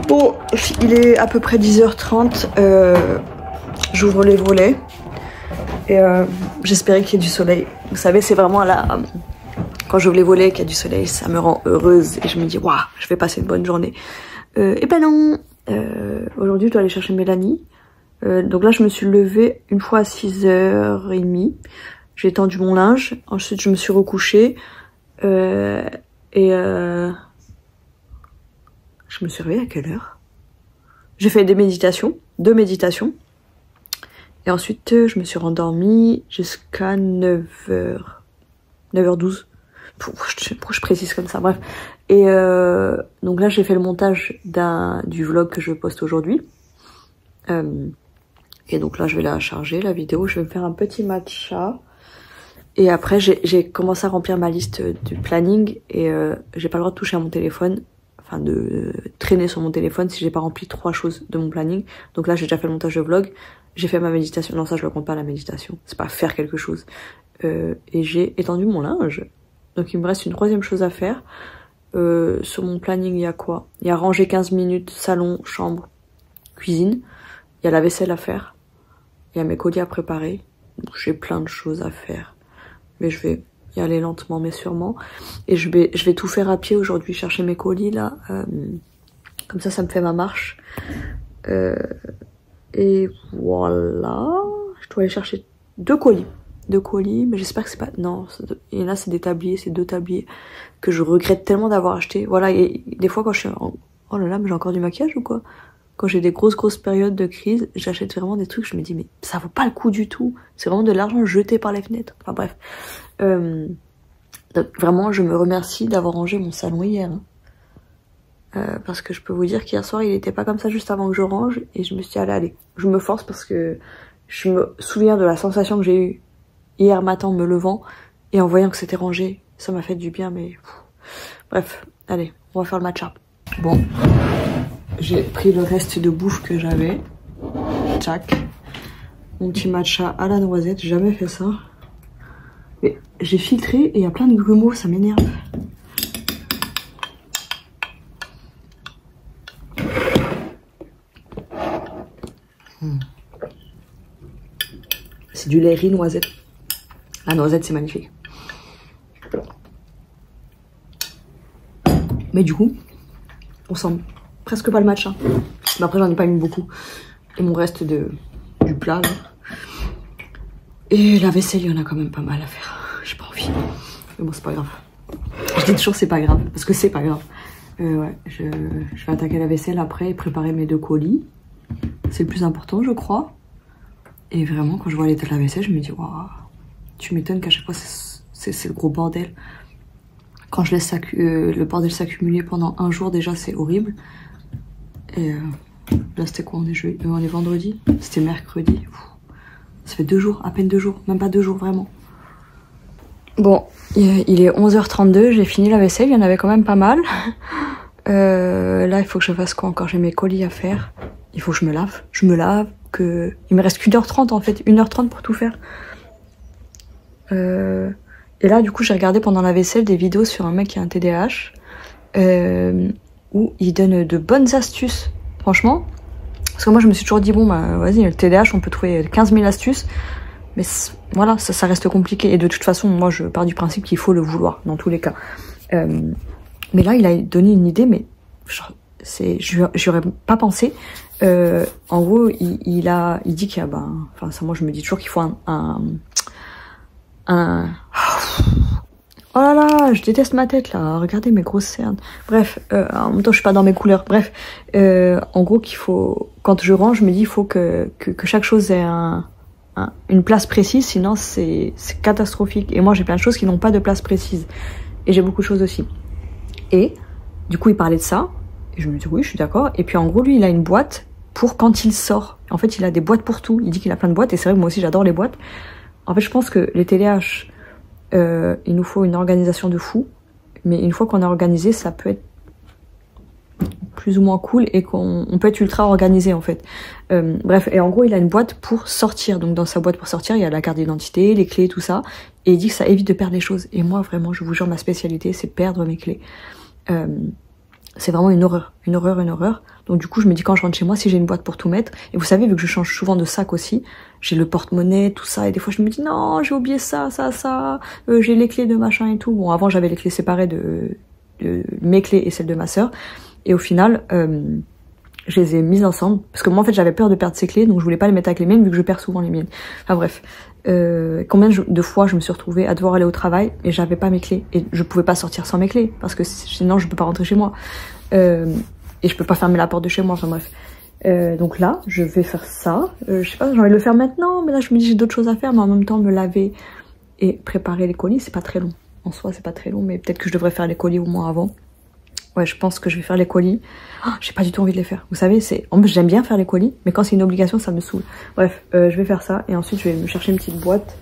Bon, il est à peu près 10h30. J'ouvre les volets. Et j'espérais qu'il y ait du soleil. Vous savez, c'est vraiment là... Quand j'ouvre les volets, qu'il y a du soleil, ça me rend heureuse. Et je me dis, waouh, je vais passer une bonne journée. Et ben non. Aujourd'hui, je dois aller chercher Mélanie. Donc là, je me suis levée une fois à 6h30. J'ai étendu mon linge. Ensuite, je me suis recouchée. Je me suis réveillée à quelle heure? J'ai fait 2 méditations. Et ensuite, je me suis rendormie jusqu'à 9h. 9h12. Pourquoi je précise comme ça? Bref. Et donc là, j'ai fait le montage du vlog que je poste aujourd'hui. Et donc là, je vais la charger, la vidéo. Je vais me faire un petit matcha. Et après, j'ai commencé à remplir ma liste du planning. Et j'ai pas le droit de toucher à mon téléphone. Enfin, de traîner sur mon téléphone si j'ai pas rempli 3 choses de mon planning. Donc là, j'ai déjà fait le montage de vlog. J'ai fait ma méditation. Non, ça, je le compte pas, la méditation. C'est pas faire quelque chose. Et j'ai étendu mon linge. Donc il me reste une 3e chose à faire. Sur mon planning, il y a quoi? Il y a ranger 15 minutes, salon, chambre, cuisine. Il y a la vaisselle à faire. Il y a mes colis à préparer. J'ai plein de choses à faire. Mais je vais y aller lentement mais sûrement. Et je vais tout faire à pied aujourd'hui, chercher mes colis là. Comme ça me fait ma marche. Et voilà. Je dois aller chercher 2 colis. 2 colis, mais j'espère que c'est pas... Non, et là c'est des tabliers, c'est 2 tabliers que je regrette tellement d'avoir acheté. Voilà, et des fois quand je suis... Oh là là, mais j'ai encore du maquillage ou quoi? Quand j'ai des grosses périodes de crise, j'achète vraiment des trucs, je me dis mais ça vaut pas le coup du tout. C'est vraiment de l'argent jeté par les fenêtres. Enfin bref. Donc, vraiment, je me remercie d'avoir rangé mon salon hier. Parce que je peux vous dire qu'hier soir, il était pas comme ça juste avant que je range. Et je me suis dit, allez, je me force parce que je me souviens de la sensation que j'ai eue hier matin en me levant et en voyant que c'était rangé. Ça m'a fait du bien, mais... Bref, allez, on va faire le matcha. Bon, j'ai pris le reste de bouffe que j'avais. Tchac. Mon petit matcha à la noisette, j'ai jamais fait ça. Mais j'ai filtré et il y a plein de grumeaux, ça m'énerve. C'est du lait riz noisette. La noisette, c'est magnifique. Mais du coup, on sent presque pas le matcha. Mais après, j'en ai pas mis beaucoup. Et mon reste du plat, là. Et la vaisselle, il y en a quand même pas mal à faire. J'ai pas envie. Mais bon, c'est pas grave. Je dis toujours c'est pas grave, parce que c'est pas grave. Ouais, je vais attaquer la vaisselle après et préparer mes 2 colis. C'est le plus important, je crois. Et vraiment, quand je vois l'état de la vaisselle, je me dis, waouh, tu m'étonnes qu'à chaque fois, c'est le gros bordel. Quand je laisse le bordel s'accumuler pendant un jour, déjà, c'est horrible. Et là, c'était quoi? On est vendredi? C'était mercredi. Ça fait 2 jours, à peine 2 jours. Même pas 2 jours, vraiment. Bon, il est 11h32, j'ai fini la vaisselle, il y en avait quand même pas mal. Là, il faut que je fasse quoi encore? J'ai mes colis à faire. Il faut que je me lave. Il me reste qu'1h30 en fait, 1h30 pour tout faire. Et là, du coup, j'ai regardé pendant la vaisselle des vidéos sur un mec qui a un TDAH. Où il donne de bonnes astuces, franchement. Parce que moi, je me suis toujours dit, bon, bah, vas-y, le TDAH, on peut trouver 15 000 astuces. Mais voilà, ça reste compliqué. Et de toute façon, moi, je pars du principe qu'il faut le vouloir, dans tous les cas. Mais là, il a donné une idée, mais j'aurais pas pensé. En gros, il dit qu'il y a, enfin, ça, moi, je me dis toujours qu'il faut oh là là, je déteste ma tête là, regardez mes grosses cernes. Bref, en même temps je suis pas dans mes couleurs. Bref, en gros qu'il faut, quand je range, je me dis il faut que chaque chose ait une place précise, sinon c'est catastrophique. Et moi j'ai plein de choses qui n'ont pas de place précise. Et j'ai beaucoup de choses aussi. Et du coup il parlait de ça, et je me dis oui je suis d'accord. Et puis en gros lui il a une boîte pour quand il sort. En fait il a des boîtes pour tout, il dit qu'il a plein de boîtes, et c'est vrai que moi aussi j'adore les boîtes. En fait je pense que les TDAH, il nous faut une organisation de fou, mais une fois qu'on est organisé, ça peut être plus ou moins cool et qu'on peut être ultra organisé en fait. Bref, et en gros, il a une boîte pour sortir. Donc dans sa boîte pour sortir, il y a la carte d'identité, les clés, tout ça. Et il dit que ça évite de perdre les choses. Et moi, vraiment, je vous jure, ma spécialité, c'est perdre mes clés. c'est vraiment une horreur, une horreur, une horreur. Donc du coup, je me dis quand je rentre chez moi, si j'ai une boîte pour tout mettre, et vous savez, vu que je change souvent de sac aussi, j'ai le porte-monnaie, tout ça, et des fois je me dis non, j'ai oublié ça, j'ai les clés de machin et tout. Bon, avant j'avais les clés séparées de mes clés et celles de ma sœur, et au final, je les ai mises ensemble, parce que moi en fait j'avais peur de perdre ces clés, donc je voulais pas les mettre avec les miennes, vu que je perds souvent les miennes. Enfin bref, combien de fois je me suis retrouvée à devoir aller au travail, et j'avais pas mes clés, et je pouvais pas sortir sans mes clés, parce que sinon je peux pas rentrer chez moi. Et je peux pas fermer la porte de chez moi, enfin bref. Donc là, je vais faire ça. Je sais pas, j'ai envie de le faire maintenant, mais là je me dis j'ai d'autres choses à faire, mais en même temps me laver et préparer les colis, c'est pas très long. En soi, c'est pas très long, mais peut-être que je devrais faire les colis au moins avant. Ouais, je pense que je vais faire les colis. Oh, j'ai pas du tout envie de les faire. Vous savez, en plus j'aime bien faire les colis, mais quand c'est une obligation, ça me saoule. Bref, je vais faire ça, et ensuite je vais me chercher une petite boîte.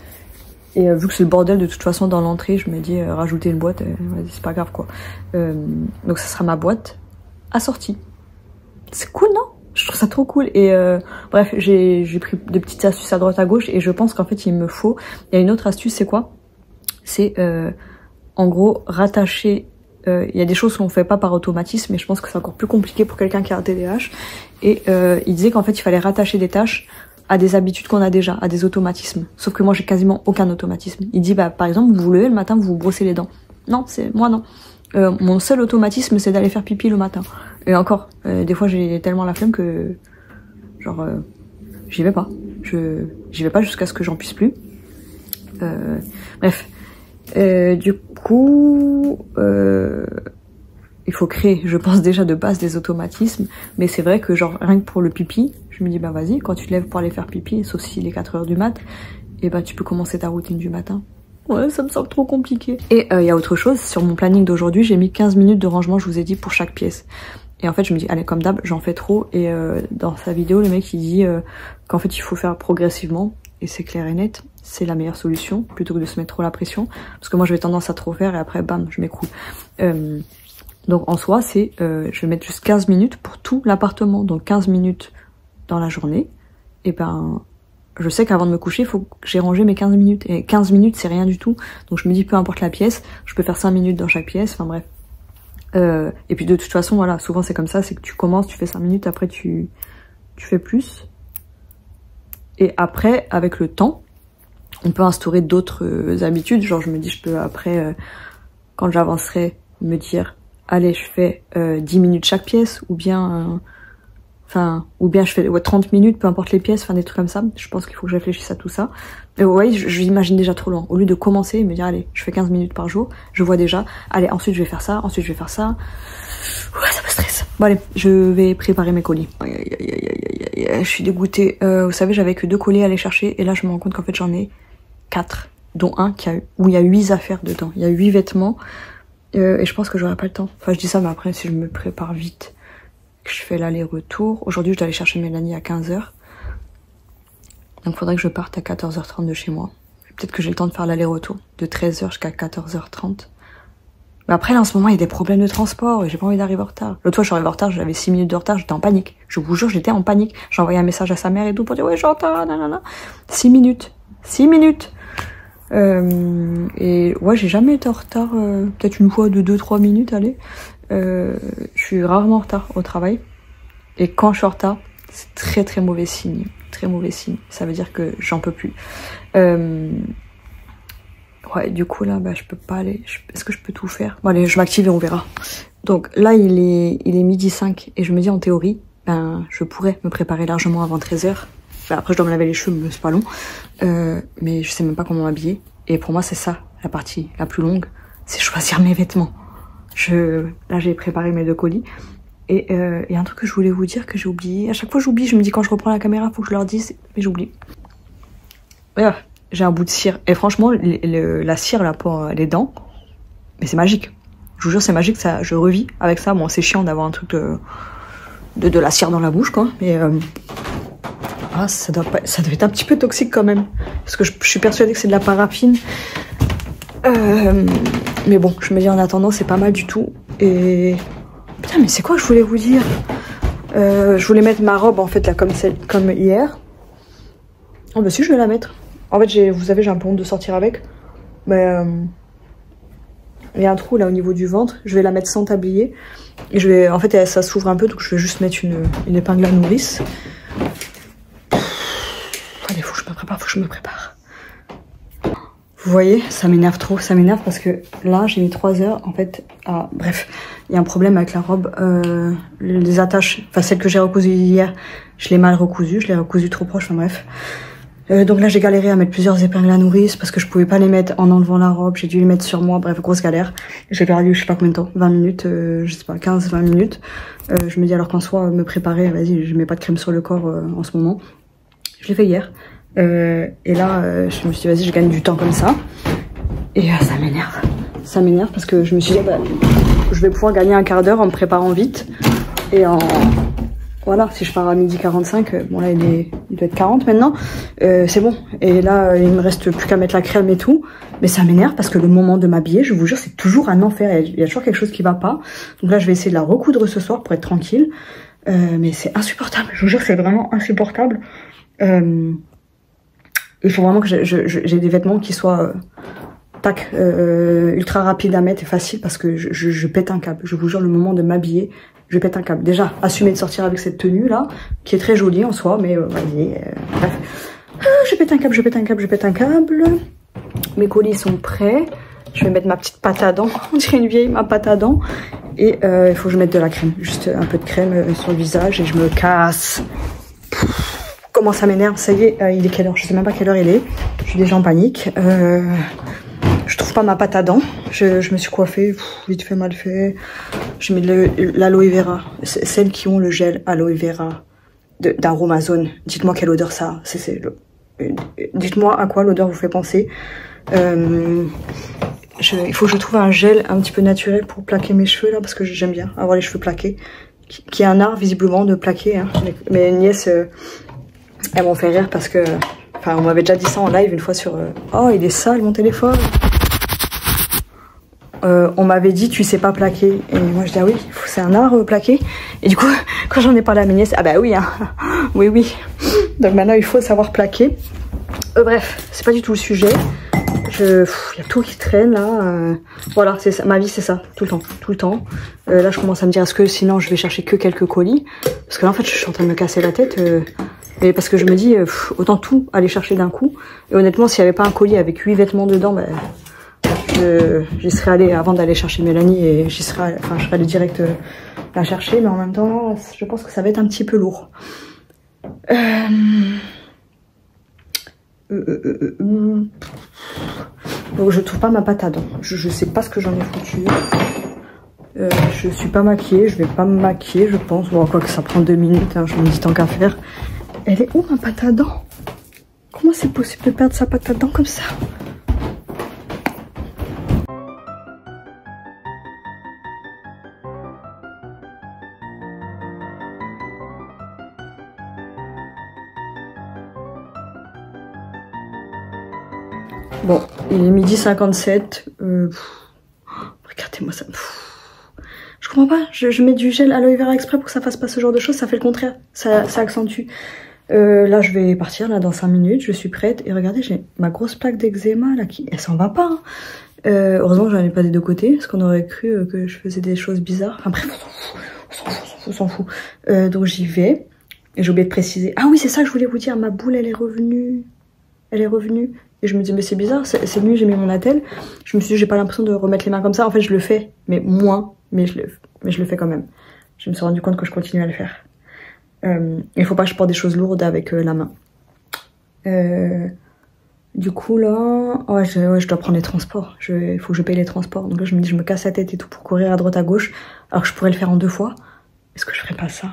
Et vu que c'est le bordel de toute façon dans l'entrée, je me dis rajouter une boîte, c'est pas grave quoi. Donc ça sera ma boîte assortie. C'est cool, non? Je trouve ça trop cool. Et bref, j'ai pris des petites astuces à droite à gauche, et je pense qu'en fait il me faut... Il y a une autre astuce, c'est quoi? C'est en gros rattacher... Il y a des choses qu'on fait pas par automatisme, mais je pense que c'est encore plus compliqué pour quelqu'un qui a un TDAH. Et il disait qu'en fait il fallait rattacher des tâches à des habitudes qu'on a déjà, à des automatismes. Sauf que moi j'ai quasiment aucun automatisme. Il dit bah par exemple vous vous levez le matin, vous vous brossez les dents. Non, moi non. Mon seul automatisme c'est d'aller faire pipi le matin. Et encore, des fois j'ai tellement la flemme que genre j'y vais pas. J'y vais pas jusqu'à ce que j'en puisse plus. Bref. Du coup il faut créer, je pense déjà de base des automatismes, mais c'est vrai que genre rien que pour le pipi, je me dis bah vas-y, quand tu te lèves pour aller faire pipi, sauf s'il est 4 h du mat, et bah tu peux commencer ta routine du matin. Ouais, ça me semble trop compliqué. Et il y a autre chose, sur mon planning d'aujourd'hui, j'ai mis 15 minutes de rangement, je vous ai dit, pour chaque pièce. Et en fait je me dis, allez comme d'hab, j'en fais trop, et dans sa vidéo, le mec il dit qu'en fait il faut faire progressivement, et c'est clair et net, c'est la meilleure solution, plutôt que de se mettre trop la pression, parce que moi j'avais tendance à trop faire, et après bam, je m'écroule. Donc en soi, c'est, je vais mettre juste 15 minutes pour tout l'appartement. Donc 15 minutes dans la journée. Et ben, je sais qu'avant de me coucher, il faut que j'ai rangé mes 15 minutes. Et 15 minutes, c'est rien du tout. Donc je me dis, peu importe la pièce, je peux faire 5 minutes dans chaque pièce. Enfin bref. Et puis de toute façon, voilà, souvent c'est comme ça, c'est que tu commences, tu fais 5 minutes, après tu fais plus. Et après, avec le temps, on peut instaurer d'autres habitudes. Genre je me dis, je peux après, quand j'avancerai, me dire... Allez, je fais 10 minutes chaque pièce, ou bien je fais 30 minutes, peu importe les pièces, enfin des trucs comme ça. Je pense qu'il faut que je réfléchisse à tout ça. Mais ouais, je l'imagine déjà trop loin. Au lieu de commencer et me dire, allez, je fais 15 minutes par jour, je vois déjà, allez, ensuite je vais faire ça, ensuite je vais faire ça. Ouais, ça me stresse. Bon allez, je vais préparer mes colis. Je suis dégoûtée. Vous savez, j'avais que 2 colis à aller chercher, et là je me rends compte qu'en fait j'en ai 4, dont un où il y a 8 affaires dedans. Il y a 8 vêtements. Et je pense que j'aurai pas le temps. Enfin, je dis ça, mais après, si je me prépare vite, que je fais l'aller-retour. Aujourd'hui, je dois aller chercher Mélanie à 15 h. Donc, il faudrait que je parte à 14 h 30 de chez moi. Peut-être que j'ai le temps de faire l'aller-retour de 13 h jusqu'à 14 h 30. Mais après, là, en ce moment, il y a des problèmes de transport et j'ai pas envie d'arriver en retard. L'autre fois, je suis arrivée en retard, j'avais 6 minutes de retard, j'étais en panique. Je vous jure, j'étais en panique. J'ai envoyé un message à sa mère et tout pour dire, ouais, je suis en retard, nanana. 6 minutes. 6 minutes. Et ouais, j'ai jamais été en retard, peut-être une fois de 2-3 minutes, allez. Je suis rarement en retard au travail. Et quand je suis en retard, c'est très très mauvais signe. Très mauvais signe. Ça veut dire que j'en peux plus. Ouais, du coup là, bah je peux pas aller. Est-ce que je peux tout faire? Bon allez, je m'active et on verra. Donc là, il est 12h05 et je me dis en théorie, ben je pourrais me préparer largement avant 13 h. Après, je dois me laver les cheveux, mais c'est pas long. Mais je sais même pas comment m'habiller. Et pour moi, c'est ça, la partie la plus longue. C'est choisir mes vêtements. Là, j'ai préparé mes 2 colis. Et il y a un truc que je voulais vous dire que j'ai oublié. À chaque fois, j'oublie. Je me dis, quand je reprends la caméra, faut que je leur dise. Mais j'oublie. Voilà, j'ai un bout de cire. Et franchement, la cire, là, pour les dents, mais c'est magique. Je vous jure, c'est magique. Ça, je revis avec ça. Bon, c'est chiant d'avoir un truc de la cire dans la bouche, quoi. Mais... Ah, ça doit être un petit peu toxique quand même. Parce que je suis persuadée que c'est de la paraffine. Mais bon, je me dis en attendant, c'est pas mal du tout. Et... Putain, mais c'est quoi que je voulais vous dire? Je voulais mettre ma robe, en fait, là, comme hier. Oh, bah si, je vais la mettre. En fait, vous savez, j'ai un peu honte de sortir avec. Mais... il y a un trou là au niveau du ventre. Je vais la mettre sans tablier. Et je vais, en fait, ça s'ouvre un peu, donc je vais juste mettre une épingle à nourrice. Allez, faut que je me prépare, faut que je me prépare. Vous voyez, ça m'énerve trop, ça m'énerve parce que là, j'ai mis 3 heures, en fait, à... Bref, il y a un problème avec la robe. Les attaches, enfin celle que j'ai recousue hier, je l'ai mal recousue, je l'ai recousue trop proche, enfin bref. Donc là, j'ai galéré à mettre plusieurs épingles à nourrice parce que je pouvais pas les mettre en enlevant la robe, j'ai dû les mettre sur moi, bref, grosse galère. J'ai perdu, je sais pas combien de temps, 20 minutes, je sais pas, 15-20 minutes. Je me dis alors qu'en soi, me préparer, vas-y, je mets pas de crème sur le corps en ce moment. Je l'ai fait hier. Et là, je me suis dit, vas-y, je gagne du temps comme ça. Et ça m'énerve. Ça m'énerve parce que je me suis dit, bah, je vais pouvoir gagner un quart d'heure en me préparant vite. Et en... Voilà, si je pars à 12h45, bon là, il doit être 40 maintenant. C'est bon. Et là, il me reste plus qu'à mettre la crème et tout. Mais ça m'énerve parce que le moment de m'habiller, je vous jure, c'est toujours un enfer. Il y a toujours quelque chose qui va pas. Donc là, je vais essayer de la recoudre ce soir pour être tranquille. Mais c'est insupportable. Je vous jure, c'est vraiment insupportable. Il faut vraiment que j'ai des vêtements qui soient ultra rapides à mettre et faciles parce que je pète un câble. Je vous jure, le moment de m'habiller, je pète un câble. Déjà, assumer de sortir avec cette tenue là, qui est très jolie en soi, mais vas-y, bref. Je pète un câble, je pète un câble, je pète un câble. Mes colis sont prêts. Je vais mettre ma petite pâte à dents. On dirait une vieille, ma pâte à dents. Et il faut que je mette de la crème. Juste un peu de crème sur le visage et je me casse. Comment ça m'énerve, ça y est, il est quelle heure? Je sais même pas quelle heure il est. Je suis déjà en panique. Je trouve pas ma pâte à dents. Je me suis coiffée, vite fait, mal fait. J'ai mis de l'aloe vera. Celles qui ont le gel aloe vera d'Aromazone. Dites-moi quelle odeur ça a. Dites-moi à quoi l'odeur vous fait penser. Il faut que je trouve un gel un petit peu naturel pour plaquer mes cheveux là, parce que j'aime bien avoir les cheveux plaqués. Qui est un art visiblement de plaquer. Hein. Mes nièces... elles m'ont fait rire parce que... Enfin, on m'avait déjà dit ça en live une fois sur... Oh, il est sale mon téléphone. On m'avait dit, tu sais pas plaquer. Et moi, je dis, ah oui, c'est un art plaquer. Et du coup, quand j'en ai parlé à mes nièces, ah bah oui, hein. Oui, oui. Donc maintenant, il faut savoir plaquer. Bref, c'est pas du tout le sujet. Il y a tout qui traîne là. Voilà, c'est ça. Ma vie, c'est ça. Tout le temps. Tout le temps. Là, je commence à me dire, est-ce que sinon, je vais chercher que quelques colis? Parce que là, en fait, je suis en train de me casser la tête. Et parce que je me dis, autant tout aller chercher d'un coup. Et honnêtement, s'il n'y avait pas un colis avec 8 vêtements dedans, bah, j'y serais allée avant d'aller chercher Mélanie et je serais allée direct la chercher. Mais en même temps, je pense que ça va être un petit peu lourd. Donc je trouve pas ma pâte à dents. Je sais pas ce que j'en ai foutu. Je suis pas maquillée, je vais pas me maquiller, je pense. Bon, quoi que ça prend 2 minutes, hein, je me dis tant qu'à faire. Elle est où ma pâte à dents? Comment c'est possible de perdre sa pâte à dents comme ça? Bon, il est 12h57. Regardez-moi ça. Je comprends pas. Je mets du gel aloe vera exprès pour que ça fasse pas ce genre de choses. Ça fait le contraire. Ça accentue. Là, je vais partir là dans 5 minutes. Je suis prête. Et regardez, j'ai ma grosse plaque d'eczéma là qui... Elle s'en va pas. Hein. Heureusement que j'en ai pas des deux côtés. Parce qu'on aurait cru que je faisais des choses bizarres. Enfin bref, on s'en fout. Donc j'y vais. Et j'ai oublié de préciser. Ah oui, c'est ça que je voulais vous dire. Ma boule, elle est revenue. Elle est revenue. Et je me dis, mais c'est bizarre, c'est nuit, j'ai mis mon attel. Je me suis dit, j'ai pas l'impression de remettre les mains comme ça. En fait, je le fais, mais moins, mais je le fais quand même. Je me suis rendu compte que je continue à le faire. Il faut pas que je porte des choses lourdes avec la main. Du coup, là, ouais, je dois prendre les transports. Il faut que je paye les transports. Donc là, je me dis, je me casse la tête et tout pour courir à droite à gauche. Alors que je pourrais le faire en 2 fois. Est-ce que je ferais pas ça?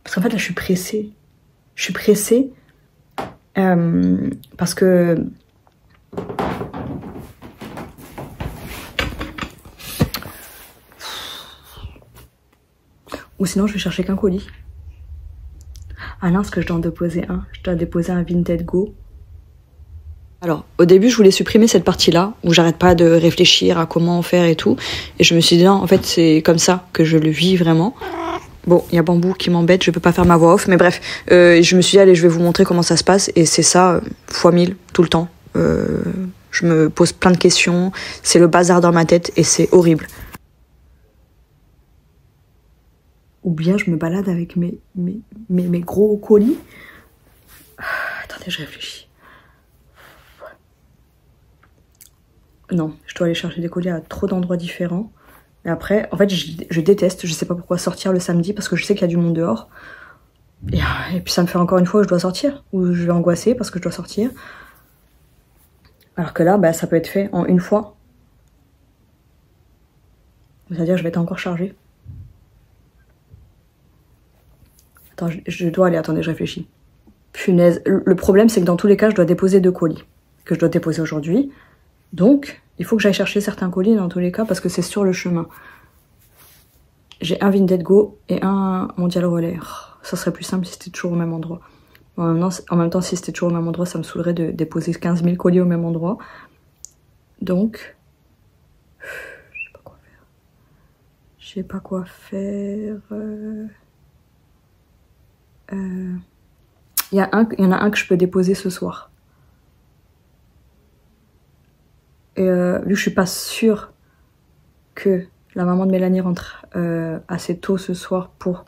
Parce qu'en fait, là, je suis pressée. Je suis pressée. Parce que... Ou sinon je vais chercher qu'un colis. Ah non, ce que je dois en déposer un. Je dois déposer un Vinted Go. Alors, au début, je voulais supprimer cette partie-là, où j'arrête pas de réfléchir à comment faire et tout. Et je me suis dit, non, en fait, c'est comme ça que je le vis vraiment. Bon, il y a Bambou qui m'embête, je peux pas faire ma voix off, mais bref. Je me suis dit, allez, je vais vous montrer comment ça se passe. Et c'est ça, x 1000, tout le temps. Je me pose plein de questions, c'est le bazar dans ma tête et c'est horrible. Ou bien je me balade avec mes gros colis. Attendez, je réfléchis. Non, je dois aller chercher des colis à trop d'endroits différents. Et après, en fait, je déteste, je sais pas pourquoi sortir le samedi parce que je sais qu'il y a du monde dehors. Et puis ça me fait encore une fois où je dois sortir, où je vais angoisser parce que je dois sortir. Alors que là, bah, ça peut être fait en une fois. C'est-à-dire je vais être encore chargée. Attends, je dois aller, attendez, je réfléchis. Punaise, le problème c'est que dans tous les cas, je dois déposer 2 colis. Que je dois déposer aujourd'hui. Donc, il faut que j'aille chercher certains colis dans tous les cas parce que c'est sur le chemin. J'ai un Vinted Go et un Mondial Relais. Ça serait plus simple si c'était toujours au même endroit. En même temps, si c'était toujours au même endroit, ça me saoulerait de déposer 15 000 colis au même endroit. Donc, je sais pas quoi faire. Je sais pas quoi faire. Il y en a un que je peux déposer ce soir. Et vu que je suis pas sûre que la maman de Mélanie rentre assez tôt ce soir pour...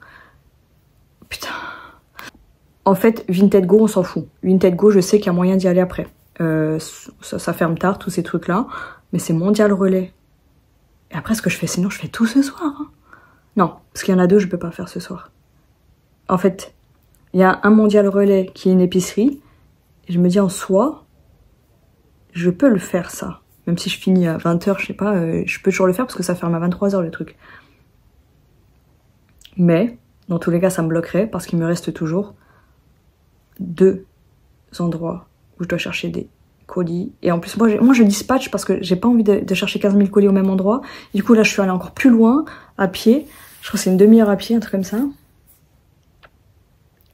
Putain. En fait, Vinted Go, on s'en fout. Vinted Go, je sais qu'il y a moyen d'y aller après. Ça ferme tard, tous ces trucs-là. Mais c'est Mondial Relais. Et après, ce que je fais, sinon, je fais tout ce soir. Hein. Non, parce qu'il y en a 2, je peux pas faire ce soir. En fait, il y a un Mondial Relais qui est une épicerie. Et je me dis, en soi, je peux le faire, ça. Même si je finis à 20h, je sais pas, je peux toujours le faire parce que ça ferme à 23h, le truc. Mais, dans tous les cas, ça me bloquerait parce qu'il me reste toujours 2 endroits où je dois chercher des colis. Et en plus, moi je dispatche parce que j'ai pas envie de chercher 15 000 colis au même endroit. Du coup, là, je suis allée encore plus loin, à pied. Je crois que c'est une demi-heure à pied, un truc comme ça.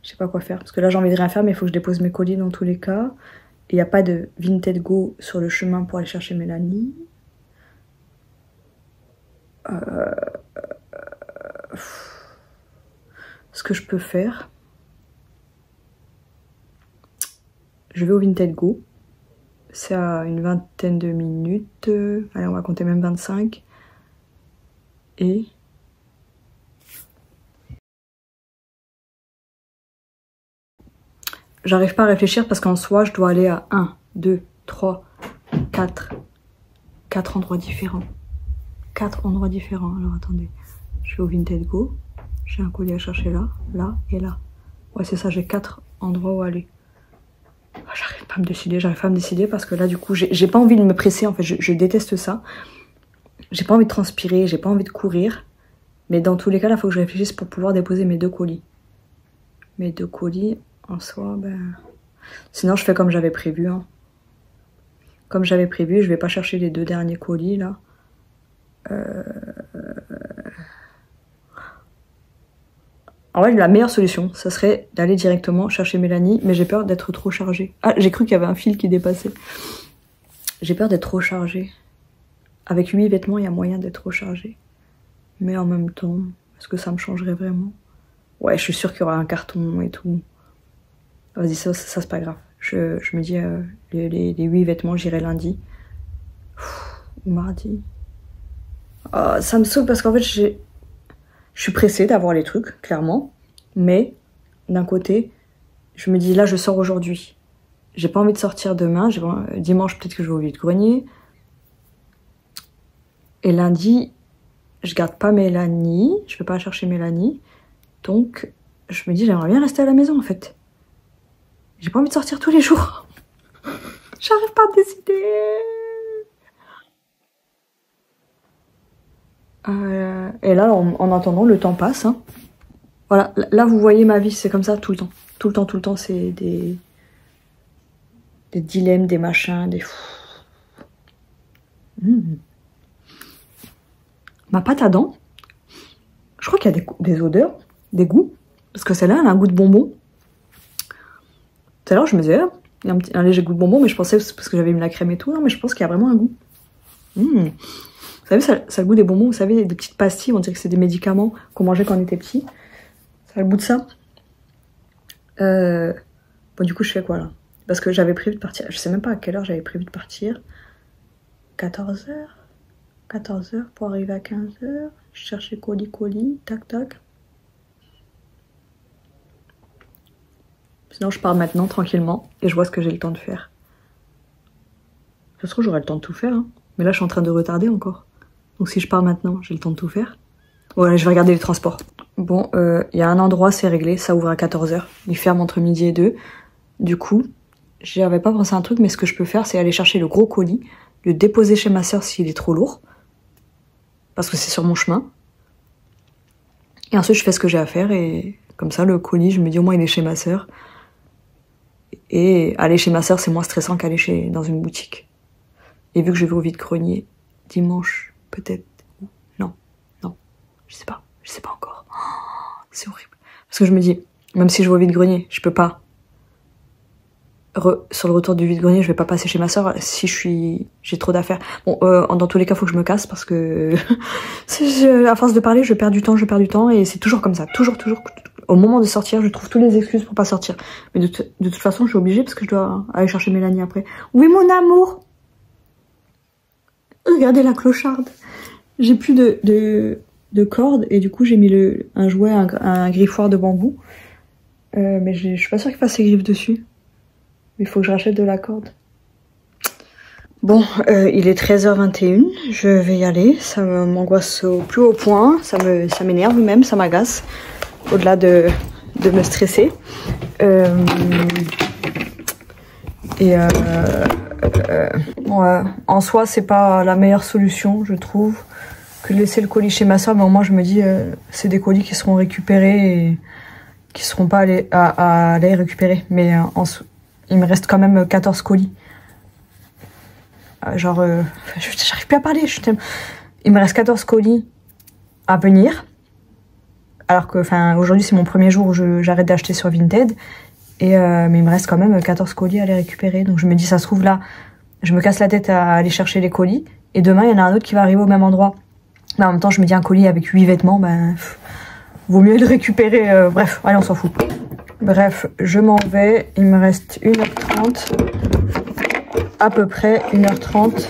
Je sais pas quoi faire. Parce que là, j'ai envie de rien faire, mais il faut que je dépose mes colis dans tous les cas. Il n'y a pas de Vinted Go sur le chemin pour aller chercher Mélanie. Ce que je peux faire, je vais au Vinted Go. C'est à une vingtaine de minutes. Allez, on va compter même 25. Et... j'arrive pas à réfléchir parce qu'en soi, je dois aller à 1, 2, 3, 4 endroits différents. 4 endroits différents. Alors attendez, je vais au Vinted Go. J'ai un colis à chercher là, là et là. Ouais, c'est ça, j'ai 4 endroits où aller. J'arrive pas à me décider parce que là, du coup, j'ai pas envie de me presser. En fait, je déteste ça. J'ai pas envie de transpirer, j'ai pas envie de courir. Mais dans tous les cas, là, il faut que je réfléchisse pour pouvoir déposer mes 2 colis. Mes 2 colis... en soi, ben... sinon, je fais comme j'avais prévu. Hein. Comme j'avais prévu, je vais pas chercher les 2 derniers colis, là. En vrai, la meilleure solution, ça serait d'aller directement chercher Mélanie, mais j'ai peur d'être trop chargée. Ah, j'ai cru qu'il y avait un fil qui dépassait. J'ai peur d'être trop chargée. Avec 8 vêtements, il y a moyen d'être trop chargée. Mais en même temps, est-ce que ça me changerait vraiment? Ouais, je suis sûre qu'il y aura un carton et tout. Vas-y, ça c'est pas grave. Je me dis, les 8 vêtements, j'irai lundi. Ou mardi. Ça me saoule parce qu'en fait, je suis pressée d'avoir les trucs, clairement. Mais, d'un côté, je me dis, là, je sors aujourd'hui. J'ai pas envie de sortir demain. Dimanche, peut-être que je vais au vide-grenier. Et lundi, je garde pas Mélanie. Je vais pas chercher Mélanie. Donc, je me dis, j'aimerais bien rester à la maison, en fait. J'ai pas envie de sortir tous les jours. J'arrive pas à me décider. Et là, en attendant, le temps passe. Hein. Voilà, là, vous voyez ma vie, c'est comme ça tout le temps. Tout le temps, c'est des dilemmes, des machins, des... Ma pâte à dents, je crois qu'il y a des odeurs, des goûts. Parce que celle-là, elle a un goût de bonbon. Tout à l'heure, je me disais, il y a un léger goût de bonbon, mais je pensais, parce que j'avais mis la crème et tout, non, mais je pense qu'il y a vraiment un goût. Vous savez, ça a le goût des bonbons, vous savez, des petites pastilles, on dirait que c'est des médicaments qu'on mangeait quand on était petit. Ça a le goût de ça. Bon, du coup, je fais quoi, là? Parce que j'avais prévu de partir, je sais même pas à quelle heure j'avais prévu de partir. 14h. 14h pour arriver à 15h. Je cherchais colis, tac tac. Sinon je pars maintenant tranquillement et je vois ce que j'ai le temps de faire. Ça se trouve j'aurai le temps de tout faire, hein. Mais là je suis en train de retarder encore. Donc si je pars maintenant, j'ai le temps de tout faire. Ouais, je vais regarder les transports. Bon, y a un endroit, c'est réglé, ça ouvre à 14h. Il ferme entre midi et 2. Du coup, j'avais pas pensé à un truc, mais ce que je peux faire, c'est aller chercher le gros colis, le déposer chez ma soeur s'il est trop lourd. Parce que c'est sur mon chemin. Et ensuite, je fais ce que j'ai à faire et comme ça, le colis, je me dis au moins il est chez ma soeur. Et aller chez ma soeur, c'est moins stressant qu'aller dans une boutique. Et vu que je vais au vide-grenier dimanche, peut-être. Non, je sais pas encore. Oh, c'est horrible. Parce que je me dis, même si je vais au vide-grenier, je peux pas. Sur le retour du vide-grenier, je vais pas passer chez ma soeur si j'ai trop d'affaires. Bon, dans tous les cas, faut que je me casse parce que à force de parler, je perds du temps et c'est toujours comme ça. Toujours. Au moment de sortir, je trouve toutes les excuses pour pas sortir. Mais de toute façon, je suis obligée parce que je dois aller chercher Mélanie après. Oui, mon amour. Regardez la clocharde. J'ai plus de corde et du coup j'ai mis un jouet, un griffoir de bambou. Mais je suis pas sûre qu'il fasse ses griffes dessus. Il faut que je rachète de la corde. Bon, il est 13h21, je vais y aller. Ça m'angoisse au plus haut point, ça m'énerve même, ça m'agace. Au-delà de me stresser. En soi, c'est pas la meilleure solution, je trouve, que de laisser le colis chez ma soeur. Mais au moins, je me dis, c'est des colis qui seront récupérés et qui seront pas à aller récupérer. Mais il me reste quand même 14 colis. J'arrive plus à parler. Il me reste 14 colis à venir. Alors que, aujourd'hui, c'est mon premier jour où j'arrête d'acheter sur Vinted. Mais il me reste quand même 14 colis à les récupérer. Donc je me dis, ça se trouve là, je me casse la tête à aller chercher les colis. Et demain, il y en a un autre qui va arriver au même endroit. Mais en même temps, je me dis, un colis avec 8 vêtements, vaut mieux le récupérer. Bref, allez, on s'en fout. Bref, je m'en vais. Il me reste 1h30. À peu près 1h30.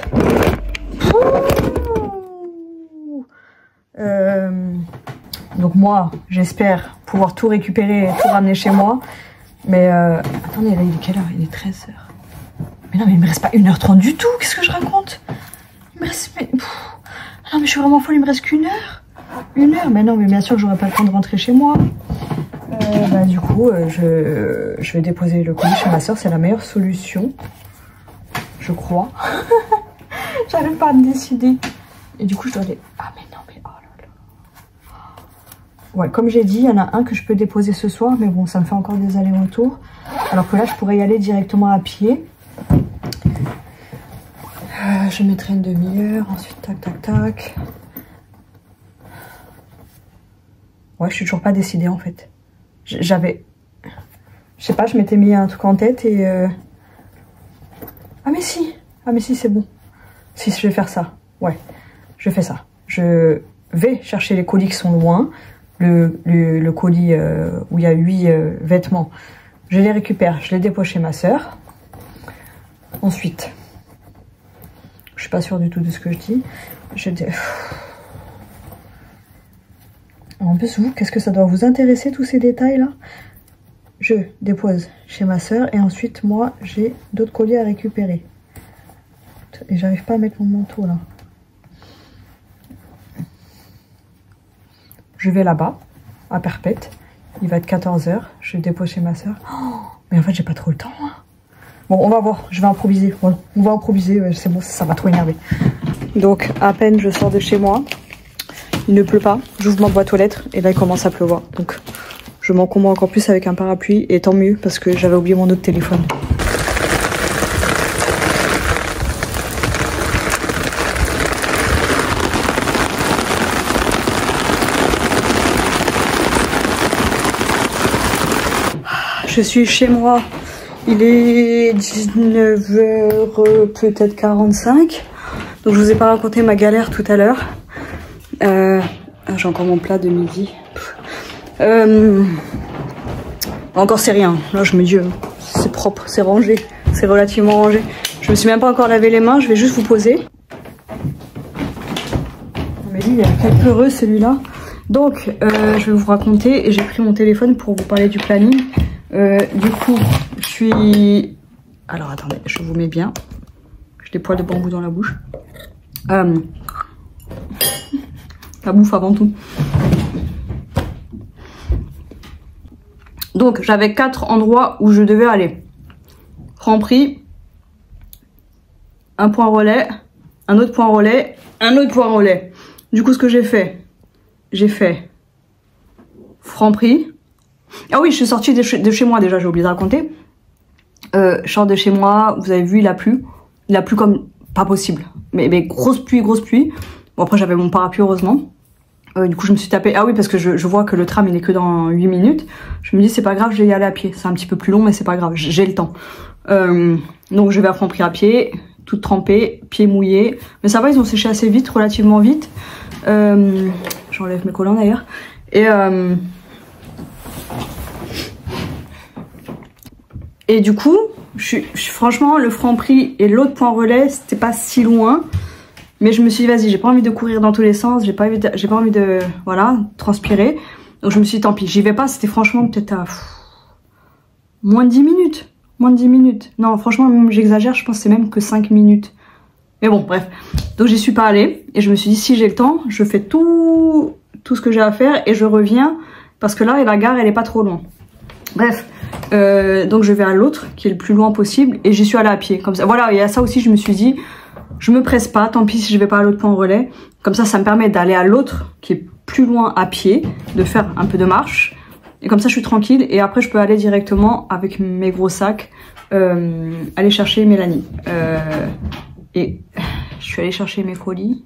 Donc moi, j'espère pouvoir tout récupérer et tout ramener chez moi. Mais attendez, là, il est quelle heure? Il est 13h. Mais non, mais il me reste pas 1h30 du tout. Qu'est-ce que je raconte? Il me reste... Non, mais je suis vraiment folle, il me reste qu'1 heure. 1 heure? Mais non, mais bien sûr que j'aurai pas le temps de rentrer chez moi. Du coup, je vais déposer le colis chez ma soeur. C'est la meilleure solution. Je crois. J'arrive pas à me décider. Et du coup, je dois aller... Ah, mais non, mais oh là là. Ouais, comme j'ai dit, il y en a un que je peux déposer ce soir. Mais bon, ça me fait encore des allers-retours. Alors que là, je pourrais y aller directement à pied. Je mettrai une demi-heure. Ensuite, tac, tac, tac. Ouais, je suis toujours pas décidée, en fait. J'avais... Je sais pas, je m'étais mis un truc en tête et... Ah mais si, c'est bon. Si, je vais faire ça. Ouais, je fais ça. Je vais chercher les colis qui sont loin. Le colis où il y a 8 vêtements. Je les récupère, je les dépose chez ma soeur. Ensuite, je suis pas sûre du tout de ce que je dis. En plus, vous, qu'est-ce que ça doit vous intéresser, tous ces détails-là? Je dépose chez ma soeur et ensuite, moi, j'ai d'autres colis à récupérer. Et j'arrive pas à mettre mon manteau, là. Je vais là-bas, à Perpète. Il va être 14h. Je dépose chez ma soeur. Oh, mais en fait, j'ai pas trop le temps, hein. Bon, on va voir. Je vais improviser. Voilà. On va improviser. C'est bon, ça va trop énerver. Donc, à peine je sors de chez moi. Il ne pleut pas. J'ouvre ma boîte aux lettres et là, il commence à pleuvoir. Donc, je m'encombre encore plus avec un parapluie. Et tant mieux parce que j'avais oublié mon autre téléphone. Je suis chez moi. Il est 19h peut-être 45. Donc, je vous ai pas raconté ma galère tout à l'heure. J'ai encore mon plat de midi. Encore c'est rien. Là je me dis c'est propre, c'est rangé, c'est relativement rangé. Je me suis même pas encore lavé les mains, je vais juste vous poser. il est peut-être heureux celui-là. Donc, je vais vous raconter, et j'ai pris mon téléphone pour vous parler du planning. Du coup, je suis... Alors, attendez, je vous mets bien. J'ai des poils de bambou dans la bouche. La bouffe avant tout. Donc, j'avais 4 endroits où je devais aller. Franprix, un point relais, un autre point relais, un autre point relais. Du coup, ce que j'ai fait Franprix. Ah oui, je suis sortie de chez moi déjà, j'ai oublié de raconter. Je sors de chez moi, vous avez vu, il a plu. Il a plu comme pas possible. Mais grosse pluie, grosse pluie. Bon, après, j'avais mon parapluie, heureusement. Du coup, je me suis tapé... Ah oui, parce que je vois que le tram, il est que dans 8 minutes. Je me dis, c'est pas grave, je vais y aller à pied. C'est un petit peu plus long, mais c'est pas grave, j'ai le temps. Donc, je vais à Franprix à pied, toute trempée, pieds mouillés. Mais ça va, ils ont séché assez vite, relativement vite. J'enlève mes collants d'ailleurs. Et du coup, franchement, le Franprix et l'autre point relais, c'était pas si loin. Mais je me suis dit, vas-y, j'ai pas envie de courir dans tous les sens, j'ai pas envie de, voilà, transpirer. Donc je me suis dit, tant pis, j'y vais pas, c'était franchement peut-être à moins de 10 minutes. Moins de 10 minutes. Non, franchement, même j'exagère, je pense que c'est même que 5 minutes. Mais bon, bref. Donc j'y suis pas allée, et je me suis dit, si j'ai le temps, je fais tout ce que j'ai à faire, et je reviens, parce que là, la gare, elle est pas trop loin. Bref. Donc je vais à l'autre, qui est le plus loin possible, et j'y suis allée à pied, comme ça. Voilà, et à ça aussi, je me suis dit, je me presse pas, tant pis si je vais pas à l'autre point relais. Comme ça me permet d'aller à l'autre, qui est plus loin à pied, de faire un peu de marche. Et comme ça, je suis tranquille. Et après, je peux aller directement avec mes gros sacs, aller chercher Mélanie. Et je suis allée chercher mes colis.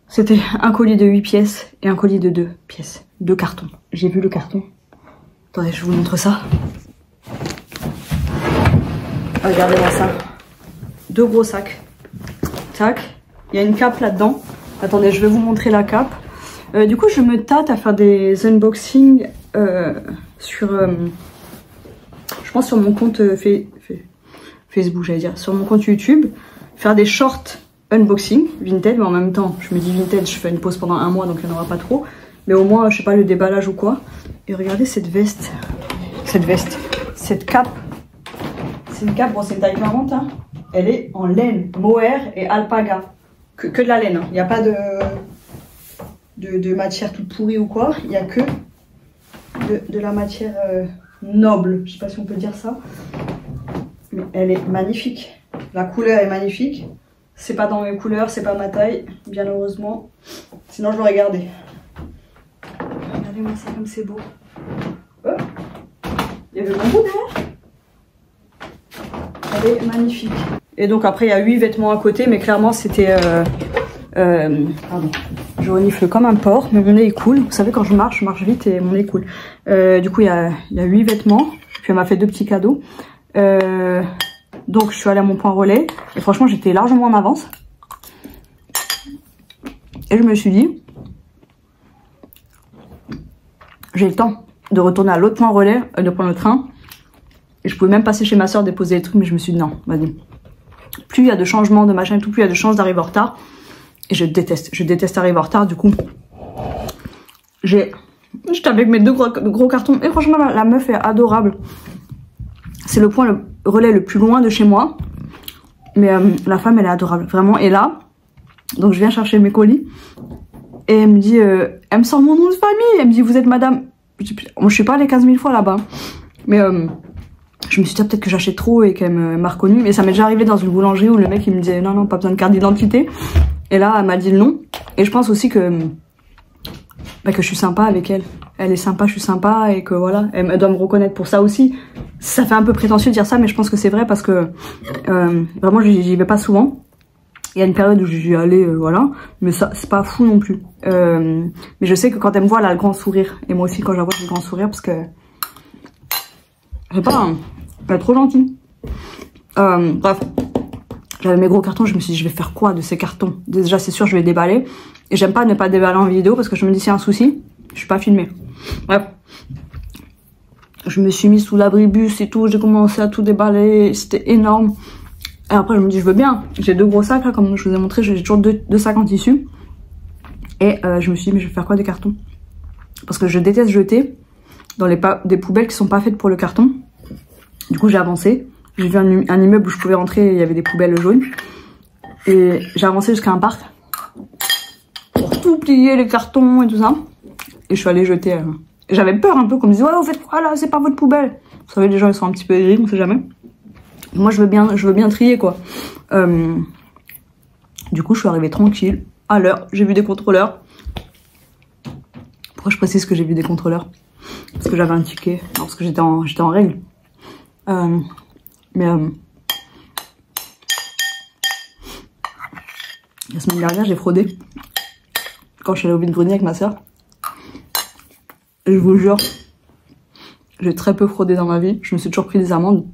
C'était un colis de 8 pièces et un colis de 2 pièces. 2 cartons. J'ai vu le carton. Attendez, je vous montre ça. Regardez-moi ça. 2 gros sacs. Tac. Il y a une cape là-dedans. Attendez, je vais vous montrer la cape. Du coup, je me tâte à faire des unboxings sur... je pense sur mon compte Facebook, j'allais dire. Sur mon compte YouTube. Faire des shorts unboxing, Vinted. Mais en même temps, je me dis Vinted, je fais une pause pendant 1 mois, donc il n'y en aura pas trop. Mais au moins, je sais pas, le déballage ou quoi. Et regardez cette veste. Cette cape. C'est une cape, bon, c'est une taille 40, hein. Elle est en laine, mohair et alpaga. Que de la laine, hein. Il n'y a pas de matière toute pourrie ou quoi. Il n'y a que de la matière noble. Je sais pas si on peut dire ça. Mais elle est magnifique. La couleur est magnifique. C'est pas dans mes couleurs, c'est pas ma taille, bien heureusement. Sinon, je l'aurais gardé. Regardez-moi ça comme c'est beau. Oh, il y avait mon bout derrière. Elle est magnifique. Et donc après il y a 8 vêtements à côté, mais clairement c'était... pardon, je renifle comme un porc, mais mon nez est cool. Vous savez, quand je marche vite et mon nez est cool. Du coup il y a 8 vêtements, puis elle m'a fait 2 petits cadeaux. Donc je suis allée à mon point relais, et franchement j'étais largement en avance. Et je me suis dit, j'ai le temps de retourner à l'autre point relais, de prendre le train. Et je pouvais même passer chez ma soeur déposer les trucs, mais je me suis dit non, vas-y. Plus il y a de changements, de machin et tout, plus il y a de chances d'arriver en retard. Et je déteste arriver en retard, du coup. J'étais avec mes 2 gros cartons. Et franchement, la meuf est adorable. C'est le point relais le plus loin de chez moi. Mais la femme, elle est adorable, vraiment. Et là, donc je viens chercher mes colis. Et elle me dit, elle me sort mon nom de famille. Elle me dit, vous êtes madame... Moi, je suis pas allée 15 000 fois là-bas. Mais... je me suis dit peut-être que j'achète trop et qu'elle m'a reconnue. Mais ça m'est déjà arrivé dans une boulangerie où le mec il me disait non, pas besoin de carte d'identité. Et là, elle m'a dit le nom. Et je pense aussi que je suis sympa avec elle. Elle est sympa, je suis sympa. Et que voilà, elle doit me reconnaître pour ça aussi. Ça fait un peu prétentieux de dire ça, mais je pense que c'est vrai parce que vraiment, j'y vais pas souvent. Il y a une période où j'y allais, voilà. Mais ça, c'est pas fou non plus. Mais je sais que quand elle me voit, elle a le grand sourire. Et moi aussi, quand je la vois, j'ai le grand sourire parce que... je sais pas, hein. Elle est trop gentille. Bref, j'avais mes gros cartons, je me suis dit je vais faire quoi de ces cartons? Déjà c'est sûr je vais les déballer. Et j'aime pas ne pas déballer en vidéo parce que je me dis s'il y a un souci, je suis pas filmée. Bref. Je me suis mise sous l'abribus et tout, j'ai commencé à tout déballer, c'était énorme. Et après je me dis je veux bien, j'ai 2 gros sacs là comme je vous ai montré, j'ai toujours 2 sacs en tissu. Et je me suis dit, mais je vais faire quoi des cartons? Parce que je déteste jeter dans des poubelles qui sont pas faites pour le carton. Du coup, j'ai avancé. J'ai vu un immeuble où je pouvais rentrer, il y avait des poubelles jaunes. Et j'ai avancé jusqu'à un parc pour tout plier, les cartons et tout ça. Et je suis allée jeter. J'avais peur un peu, qu'on me disait, ouais, vous faites quoi là, c'est pas votre poubelle. Vous savez, les gens ils sont un petit peu aigris, on sait jamais. Moi, je veux bien trier quoi. Du coup, je suis arrivée tranquille, à l'heure. J'ai vu des contrôleurs. Pourquoi je précise que j'ai vu des contrôleurs? Parce que j'avais un ticket, non, parce que j'étais en règle. La semaine dernière, j'ai fraudé. Quand je suis allée au vide-grenier avec ma soeur. Et je vous jure, j'ai très peu fraudé dans ma vie. Je me suis toujours pris des amendes.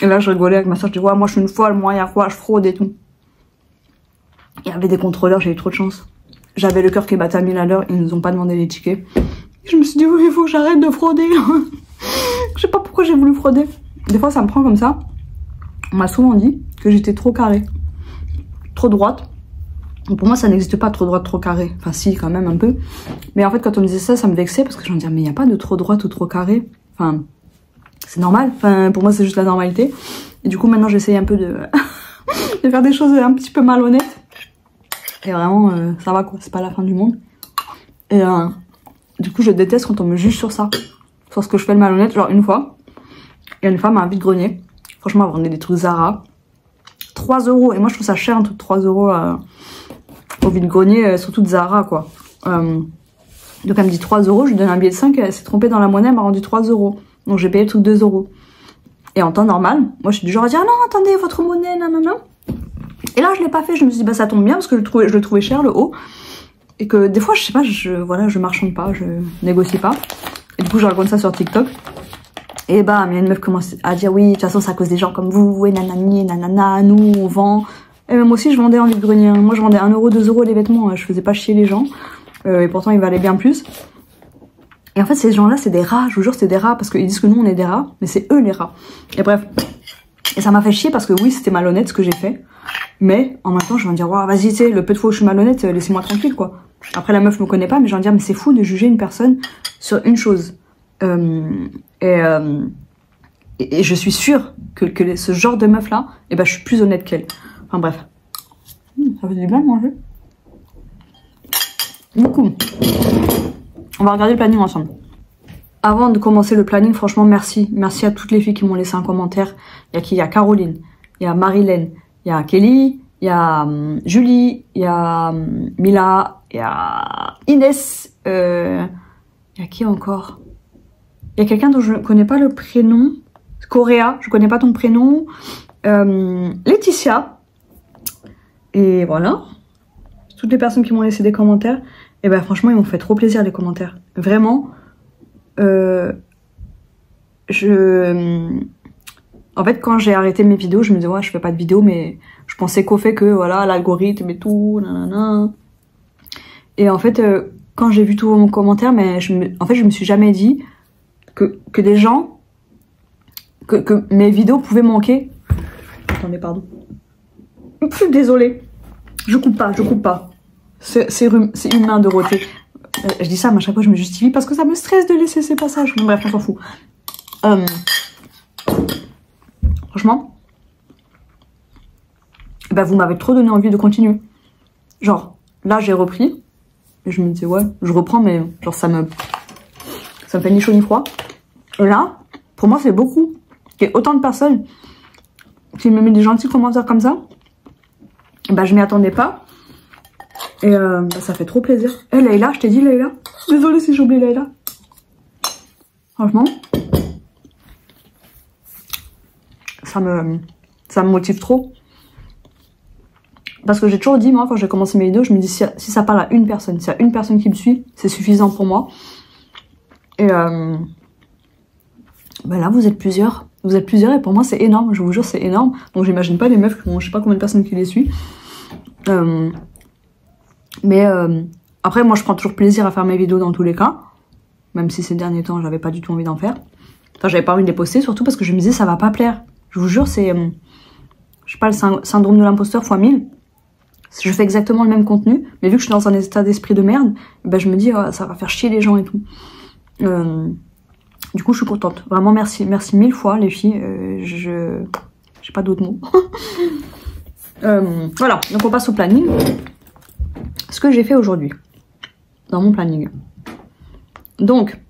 Et là, je rigolais avec ma soeur. Je dis, ouais, moi, je suis une folle, moi, il y a quoi, je fraude et tout. Il y avait des contrôleurs, j'ai eu trop de chance. J'avais le cœur qui battait à 1000 à l'heure, ils nous ont pas demandé les tickets. Et je me suis dit, oui, il faut que j'arrête de frauder. Je sais pas pourquoi j'ai voulu frauder. Des fois, ça me prend comme ça. On m'a souvent dit que j'étais trop carrée. Trop droite. Pour moi, ça n'existe pas, trop droite, trop carré. Enfin, si, quand même, un peu. Mais en fait, quand on me disait ça, ça me vexait parce que je me disais, mais il n'y a pas de trop droite ou trop carré. Enfin, c'est normal. Enfin, pour moi, c'est juste la normalité. Et du coup, maintenant, j'essaye un peu de faire des choses un petit peu malhonnêtes. Et vraiment, ça va quoi, c'est pas la fin du monde. Et du coup, je déteste quand on me juge sur ça. Sur ce que je fais le malhonnête. Genre, une fois, il y a une femme à un vide-grenier. Franchement, elle vendait des trucs Zara. 3 €. Et moi, je trouve ça cher, un truc de 3 € au vide-grenier, surtout de Zara, quoi. Donc, elle me dit 3 €. Je lui donne un billet de 5. Elle s'est trompée dans la monnaie, elle m'a rendu 3 €. Donc, j'ai payé le truc 2 €. Et en temps normal, moi, je suis du genre à dire, ah non, attendez, votre monnaie, non, non, non. Et là, je l'ai pas fait. Je me suis dit, bah, ça tombe bien parce que je le trouvais cher, le haut. Et que des fois, je sais pas, je marchande pas, je négocie pas. Et du coup, je raconte ça sur TikTok. Et bah, il y a une meuf qui commence à dire, oui, de toute façon, c'est à cause des gens comme vous, et nanani, nanana, nous, on vend. Et moi aussi, je vendais en vide-grenier. Moi, je vendais 1 €, 2 € les vêtements. Je faisais pas chier les gens. Et pourtant, ils valaient bien plus. Et en fait, ces gens-là, c'est des rats. Je vous jure, c'est des rats. Parce qu'ils disent que nous, on est des rats. Mais c'est eux, les rats. Et bref. Et ça m'a fait chier parce que oui, c'était malhonnête ce que j'ai fait. Mais en même temps, je vais me dire, wow, vas-y, tu sais, le peu de fois où je suis malhonnête, laissez-moi tranquille, quoi. Après, la meuf me connaît pas, mais je vais me dire, mais c'est fou de juger une personne sur une chose. Et je suis sûre que ce genre de meuf-là, eh ben, je suis plus honnête qu'elle. Enfin, bref. Ça fait du bien de manger. Du coup, on va regarder le planning ensemble. Avant de commencer le planning, franchement, merci. Merci à toutes les filles qui m'ont laissé un commentaire. Il y a qui? Il y a Caroline, il y a Marilène, il y a Kelly, il y a Julie, il y a Mila, il y a Inès, il y a qui encore? Il y a quelqu'un dont je ne connais pas le prénom. Coréa, je connais pas ton prénom. Laetitia. Et voilà. Toutes les personnes qui m'ont laissé des commentaires. Et ben franchement, ils m'ont fait trop plaisir les commentaires. Vraiment. En fait, quand j'ai arrêté mes vidéos, je me disais, ouais, je fais pas de vidéos, mais je pensais qu'au fait que, voilà, l'algorithme et tout, nanana. Et en fait, quand j'ai vu tous vos commentaires, mais je me suis jamais dit que des gens, que mes vidéos pouvaient manquer. Attendez, pardon. Désolée. Je coupe pas. C'est humain de roter. Je dis ça, mais à chaque fois je me justifie parce que ça me stresse de laisser ces passages. Bon, bref, on s'en fout. Franchement, bah, vous m'avez trop donné envie de continuer. Genre, là j'ai repris. Et je me disais, ouais, je reprends, mais genre ça me fait ni chaud ni froid. Et là, pour moi, c'est beaucoup. Il y a autant de personnes qui me mettent des gentils commentaires comme ça. Bah, je m'y attendais pas. Et bah, ça fait trop plaisir. Eh, Leïla, je t'ai dit, Leïla. Désolée si j'oublie Leïla. Franchement, ça me motive trop. Parce que j'ai toujours dit, moi, quand j'ai commencé mes vidéos, je me dis, si ça parle à une personne, s'il y a une personne qui me suit, c'est suffisant pour moi. Et ben là, vous êtes plusieurs. Vous êtes plusieurs et pour moi, c'est énorme. Je vous jure, c'est énorme. Donc, j'imagine pas les meufs qui ont, je sais pas combien de personnes qui les suivent. Mais après, moi, je prends toujours plaisir à faire mes vidéos dans tous les cas. Même si ces derniers temps, j'avais pas du tout envie d'en faire. Enfin, j'avais pas envie de les poster, surtout parce que je me disais, ça va pas plaire. Je vous jure, c'est, je sais pas, le syndrome de l'imposteur x 1000. je fais exactement le même contenu, mais vu que je suis dans un état d'esprit de merde, ben je me dis ça va faire chier les gens et tout. Du coup je suis contente, vraiment merci 1000 fois les filles, j'ai pas d'autres mots. Voilà, donc on passe au planning. Ce que j'ai fait aujourd'hui dans mon planning. Donc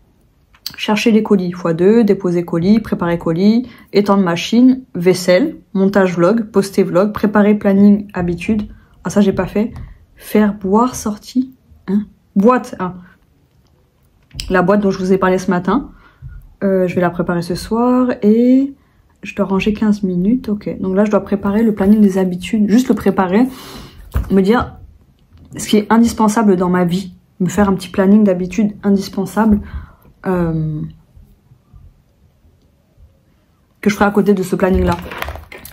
chercher les colis x2, déposer colis, préparer colis, étendre machine, vaisselle, montage vlog, poster vlog, préparer planning habitude. Ah ça j'ai pas fait. Faire boire sortie. Hein, boîte. Hein. La boîte dont je vous ai parlé ce matin. Je vais la préparer ce soir et je dois ranger 15 minutes. Ok. Donc là je dois préparer le planning des habitudes. Juste le préparer. Me dire ce qui est indispensable dans ma vie. Me faire un petit planning d'habitude indispensable. Que je ferai à côté de ce planning là.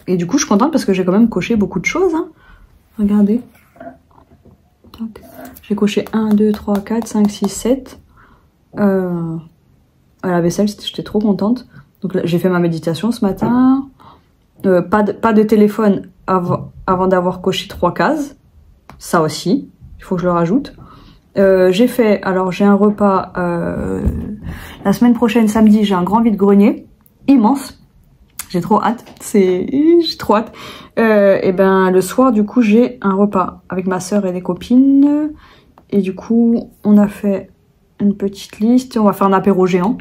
Et du coup je suis contente parce que j'ai quand même coché beaucoup de choses. Hein. Regardez. J'ai coché 1, 2, 3, 4, 5, 6, 7. À la vaisselle, j'étais trop contente. Donc j'ai fait ma méditation ce matin. Pas de téléphone avant d'avoir coché 3 cases. Ça aussi, il faut que je le rajoute. J'ai fait, alors j'ai un repas la semaine prochaine, samedi, j'ai un grand vide-grenier immense. J'ai trop hâte, j'ai trop hâte. Et ben le soir, du coup, j'ai un repas avec ma soeur et des copines. Et du coup, on a fait une petite liste. On va faire un apéro géant.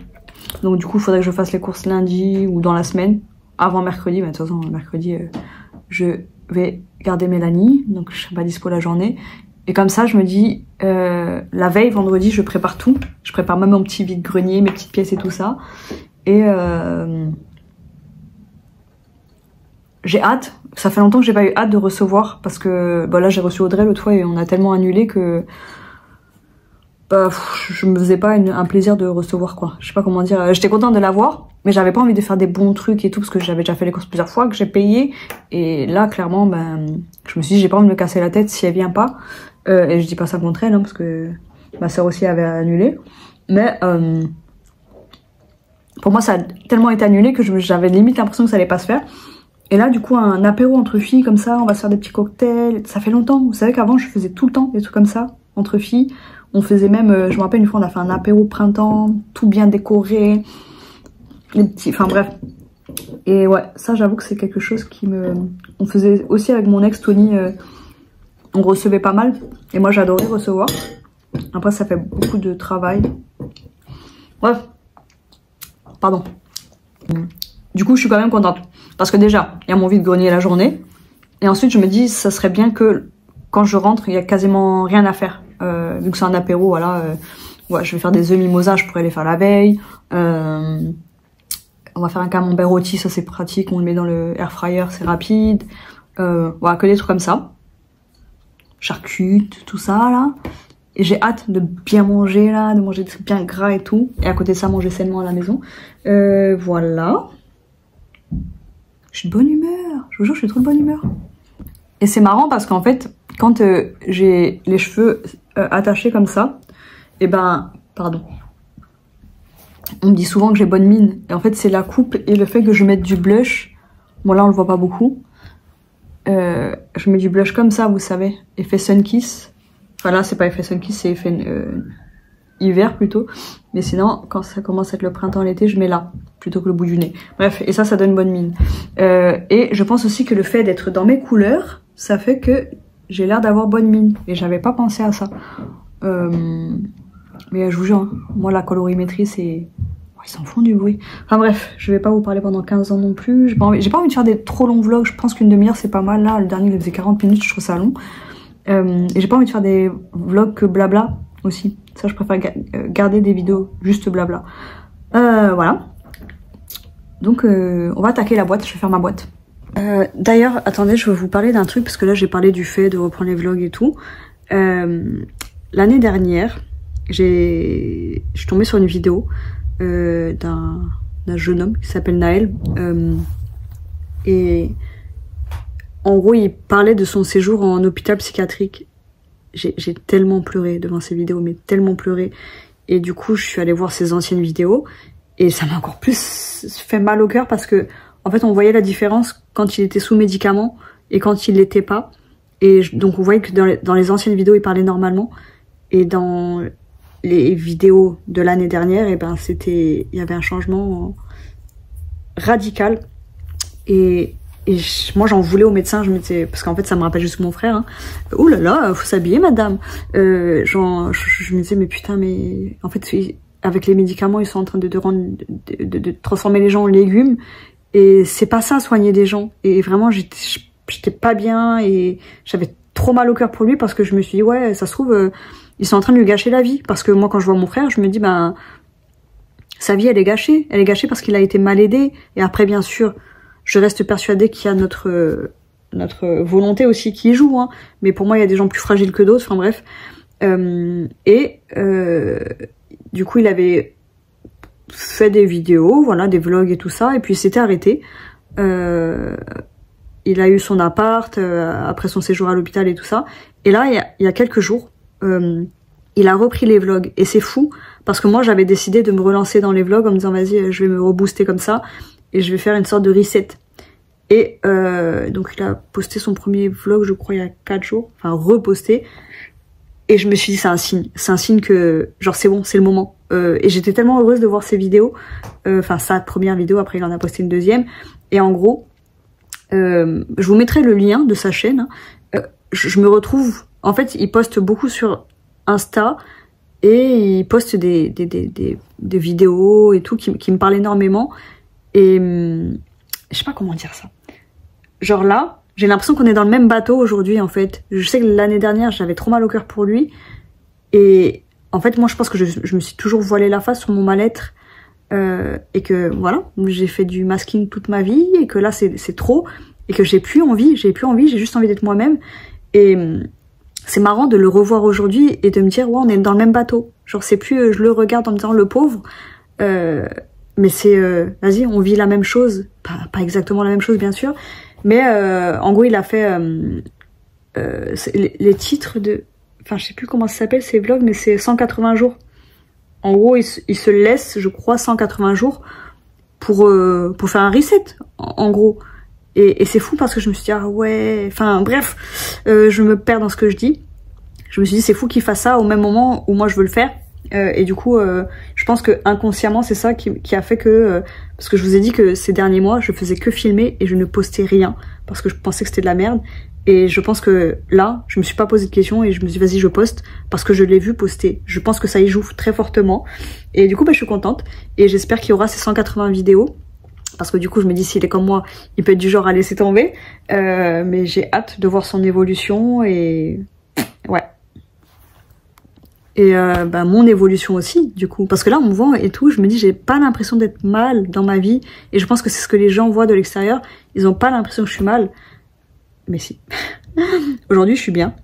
Donc du coup, il faudrait que je fasse les courses lundi ou dans la semaine, avant mercredi. Mais de toute façon, mercredi, je vais garder Mélanie, donc je serai pas dispo la journée. Et comme ça, je me dis, la veille, vendredi, je prépare tout. Je prépare même mon petit vide-grenier, mes petites pièces et tout ça. Et j'ai hâte. Ça fait longtemps que j'ai pas eu hâte de recevoir. Parce que bah là, j'ai reçu Audrey l'autre fois et on a tellement annulé que bah, je me faisais pas un plaisir de recevoir, quoi. Je sais pas comment dire. J'étais contente de l'avoir, mais j'avais pas envie de faire des bons trucs et tout, parce que j'avais déjà fait les courses plusieurs fois, que j'ai payé. Et là, clairement, ben, je me suis dit, j'ai pas envie de me casser la tête si elle vient pas. Et je dis pas ça contre elle, hein, parce que ma soeur aussi avait annulé. Mais pour moi, ça a tellement été annulé que j'avais limite l'impression que ça allait pas se faire. Et là, du coup, un apéro entre filles, comme ça, on va se faire des petits cocktails. Ça fait longtemps. Vous savez qu'avant, je faisais tout le temps des trucs comme ça, entre filles. On faisait même, je me rappelle une fois, on a fait un apéro printemps, tout bien décoré. Les petits, enfin bref. Et ouais, ça, j'avoue que c'est quelque chose qui me... On faisait aussi avec mon ex, Tony, on recevait pas mal. Et moi, j'adorais recevoir. Après, ça fait beaucoup de travail. Bref. Pardon. Du coup, je suis quand même contente. Parce que déjà, il y a mon vide-grenier la journée. Et ensuite, je me dis, ça serait bien que quand je rentre, il y a quasiment rien à faire. Vu que c'est un apéro, voilà. Ouais, je vais faire des œufs mimosa, je pourrais les faire la veille. On va faire un camembert rôti, ça c'est pratique. On le met dans le air fryer, c'est rapide. Voilà, que des trucs comme ça. Charcutes, tout ça, là. Et j'ai hâte de bien manger, là, de manger des trucs bien gras et tout. Et à côté de ça, manger sainement à la maison. Voilà. Je suis de bonne humeur. Je vous jure, je suis trop de bonne humeur. Et c'est marrant parce qu'en fait, quand j'ai les cheveux attachés comme ça, et ben, pardon. On me dit souvent que j'ai bonne mine. Et en fait, c'est la coupe et le fait que je mette du blush. Bon, là, on le voit pas beaucoup. Je mets du blush comme ça, vous savez. Effet Sunkiss. Enfin, là, c'est pas effet Sunkiss, c'est effet hiver plutôt. Mais sinon, quand ça commence à être le printemps, l'été, je mets là, plutôt que le bout du nez. Bref, et ça donne bonne mine. Et je pense aussi que le fait d'être dans mes couleurs, ça fait que j'ai l'air d'avoir bonne mine. Et j'avais pas pensé à ça. Mais je vous jure, hein, moi, la colorimétrie, c'est... Ils s'en font du bruit. Enfin bref, je vais pas vous parler pendant 15 ans non plus. J'ai pas envie de faire des trop longs vlogs. Je pense qu'une demi-heure, c'est pas mal. Là, le dernier, il faisait 40 minutes, je trouve ça long. Et j'ai pas envie de faire des vlogs que blabla aussi. Ça, je préfère garder des vidéos juste blabla. Voilà. Donc, on va attaquer la boîte. Je vais faire ma boîte. D'ailleurs, attendez, je vais vous parler d'un truc, parce que là, j'ai parlé du fait de reprendre les vlogs et tout. L'année dernière, je suis tombée sur une vidéo d'un jeune homme qui s'appelle Naël. Et en gros, il parlait de son séjour en hôpital psychiatrique. J'ai tellement pleuré devant ces vidéos, mais tellement pleuré. Et du coup, je suis allée voir ses anciennes vidéos. Et ça m'a encore plus fait mal au cœur parce que, en fait, on voyait la différence quand il était sous médicaments et quand il l'était pas. Et donc, vous voyez que dans les anciennes vidéos, il parlait normalement. Et dans les vidéos de l'année dernière, et ben, il y avait un changement radical. Et moi, j'en voulais au médecin, parce qu'en fait, ça me rappelle juste mon frère. Hein. Ouh là là, faut s'habiller, madame. Je me disais, mais putain, mais en fait, avec les médicaments, ils sont en train de transformer les gens en légumes. Et c'est pas ça, soigner des gens. Et vraiment, j'étais pas bien et j'avais trop mal au cœur pour lui parce que je me suis dit, ouais, ça se trouve, ils sont en train de lui gâcher la vie. Parce que moi, quand je vois mon frère, je me dis, ben, sa vie, elle est gâchée. Elle est gâchée parce qu'il a été mal aidé. Et après, bien sûr, je reste persuadée qu'il y a notre volonté aussi qui y joue. Hein. Mais pour moi, il y a des gens plus fragiles que d'autres. Enfin bref. Du coup, il avait fait des vidéos, voilà, des vlogs et tout ça. Et puis, il s'était arrêté. Il a eu son appart après son séjour à l'hôpital et tout ça. Et là, il y a quelques jours, il a repris les vlogs. Et c'est fou, parce que moi, j'avais décidé de me relancer dans les vlogs en me disant, vas-y, je vais me rebooster comme ça. Et je vais faire une sorte de reset. Et donc, il a posté son premier vlog, je crois, il y a 4 jours. Enfin, reposté. Et je me suis dit, c'est un signe. C'est un signe que, genre, c'est bon, c'est le moment. Et j'étais tellement heureuse de voir ses vidéos. Enfin, sa première vidéo, après, il en a posté une deuxième. Et en gros, je vous mettrai le lien de sa chaîne. Je me retrouve... En fait, il poste beaucoup sur Insta. Et il poste des vidéos et tout qui me parlent énormément. Et je sais pas comment dire ça. Genre là, j'ai l'impression qu'on est dans le même bateau aujourd'hui en fait. Je sais que l'année dernière, j'avais trop mal au cœur pour lui. Et en fait, moi je pense que je me suis toujours voilé la face sur mon mal-être. Et que voilà, j'ai fait du masking toute ma vie. Et que là, c'est trop. Et que j'ai plus envie, j'ai juste envie d'être moi-même. Et c'est marrant de le revoir aujourd'hui et de me dire, ouais, on est dans le même bateau. Genre c'est plus, je le regarde en me disant, le pauvre. Mais c'est, vas-y, on vit la même chose. Pas exactement la même chose, bien sûr. Mais en gros, il a fait les titres de... Enfin, je sais plus comment ça s'appelle, ces vlogs, mais c'est 180 jours. En gros, il se laisse, je crois, 180 jours pour faire un reset, en gros. Et c'est fou parce que je me suis dit, ah ouais... Enfin, bref, je me perds dans ce que je dis. Je me suis dit, c'est fou qu'il fasse ça au même moment où moi, je veux le faire. Et du coup, je pense que inconsciemment, c'est ça qui a fait que... parce que je vous ai dit que ces derniers mois, je faisais que filmer et je ne postais rien. Parce que je pensais que c'était de la merde. Et je pense que là, je me suis pas posé de questions et je me suis dit, vas-y, je poste. Parce que je l'ai vu poster. Je pense que ça y joue très fortement. Et du coup, bah, je suis contente. Et j'espère qu'il y aura ces 180 vidéos. Parce que du coup, je me dis, s'il est comme moi, il peut être du genre à laisser tomber. Mais j'ai hâte de voir son évolution et... Ouais. Et bah, mon évolution aussi, du coup. Parce que là, on me voit et tout, je me dis, j'ai pas l'impression d'être mal dans ma vie. Et je pense que c'est ce que les gens voient de l'extérieur. Ils ont pas l'impression que je suis mal. Mais si. Aujourd'hui, je suis bien.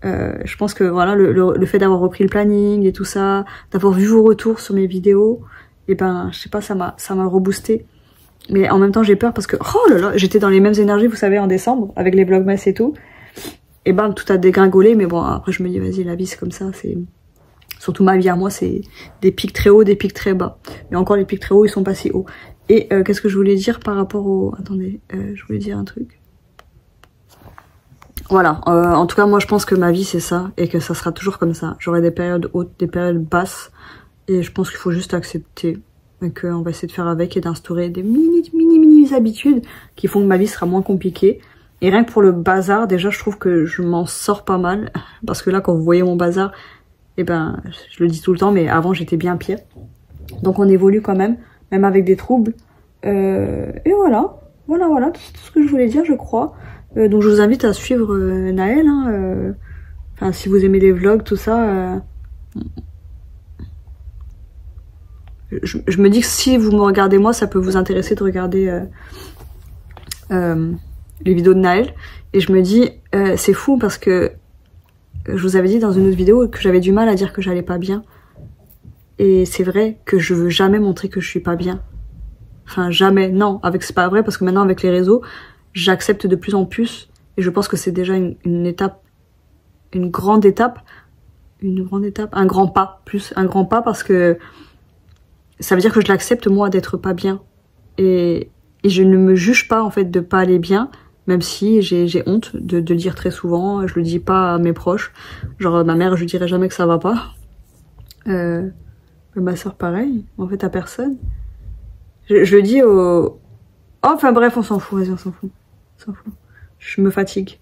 Je pense que voilà, le fait d'avoir repris le planning et tout ça, d'avoir vu vos retours sur mes vidéos, et ben, je sais pas, ça m'a reboosté. Mais en même temps, j'ai peur parce que, oh là là, j'étais dans les mêmes énergies, vous savez, en décembre, avec les vlogmas et tout. Et ben, tout a dégringolé, mais bon, après, je me dis, vas-y, la vie, c'est comme ça, c'est... Surtout ma vie à moi, c'est des pics très hauts, des pics très bas. Mais encore, les pics très hauts, ils sont pas si hauts. Et qu'est-ce que je voulais dire par rapport au... Attendez, je voulais dire un truc. Voilà, en tout cas, moi, je pense que ma vie, c'est ça, et que ça sera toujours comme ça. J'aurai des périodes hautes, des périodes basses, et je pense qu'il faut juste accepter, et qu'on va essayer de faire avec, et d'instaurer des mini habitudes qui font que ma vie sera moins compliquée. Et rien que pour le bazar, déjà, je trouve que je m'en sors pas mal, parce que là, quand vous voyez mon bazar, eh ben, je le dis tout le temps, mais avant, j'étais bien pire. Donc, on évolue quand même avec des troubles. Et voilà, voilà, tout ce que je voulais dire, je crois. Donc je vous invite à suivre Naël, hein, enfin si vous aimez les vlogs, tout ça. Je me dis que si vous me regardez moi, ça peut vous intéresser de regarder les vidéos de Naël. Et je me dis, c'est fou parce que je vous avais dit dans une autre vidéo que j'avais du mal à dire que j'allais pas bien. Et c'est vrai que je veux jamais montrer que je suis pas bien. Enfin jamais, non, c'est pas vrai parce que maintenant avec les réseaux, j'accepte de plus en plus et je pense que c'est déjà une étape, un grand pas parce que ça veut dire que je l'accepte moi d'être pas bien et je ne me juge pas en fait de pas aller bien Même si j'ai honte de le dire très souvent, je le dis pas à mes proches. Genre ma mère, je lui dirais jamais que ça va pas. Ma soeur pareil, en fait à personne. Je le dis au... Oh, enfin bref, on s'en fout, vas-y on s'en fout. Je me fatigue.